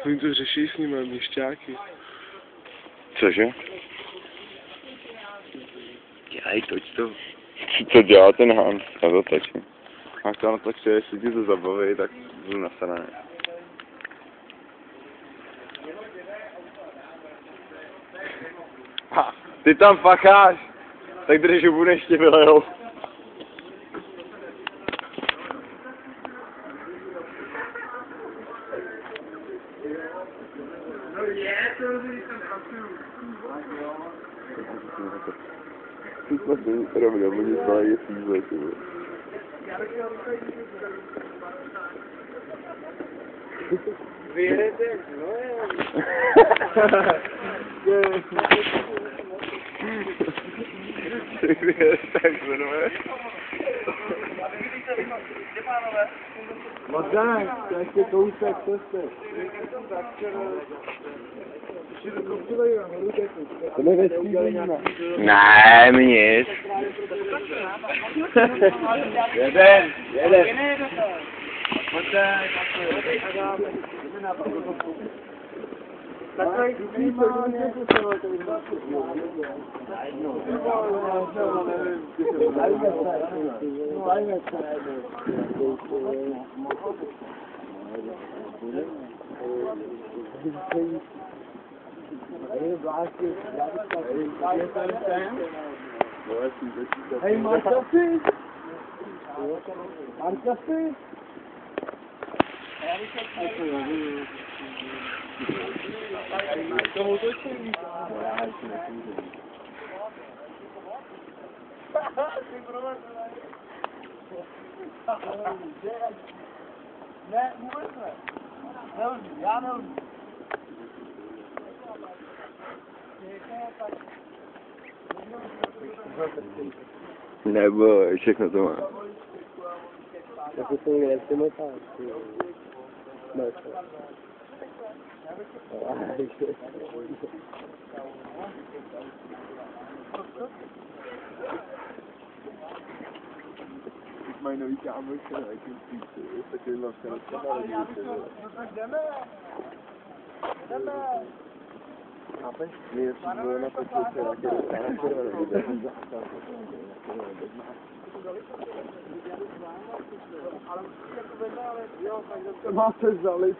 Oni to řeší s nimi, měšťáky. Cože? Dělej, toč to. Co dělá ten Hans? Já to točím. A to natočí, jestli ti to zabaví, tak budu nasraný. Ty tam facháš! Tak drž hubu, než tě vylejou. No je, to jsem pracuju. Ty jsme si rovně, oni znají je fízle, ty vole. Vyjedete jak znojem. Vyjedete jak znojem. Možná, to ještě kousek, co jste? To ne, mi nic. Jeden. Takový minimálně. Hej, Marcasi? Marcasi? Tomu točím. Ty provedl. Ne, vůbec ne. Nelží, já nelží. Nebo všechno to má. Jako jsou nejlepší motáky. Už mají nový kámoš, takový vlastně rozpadali. No tak jdeme. Jdeme. Chápeš? Nejlepší bylo na počátku, jak je dostane červený. Ale musíš jako vedle, ale jo, tak to máte zalit.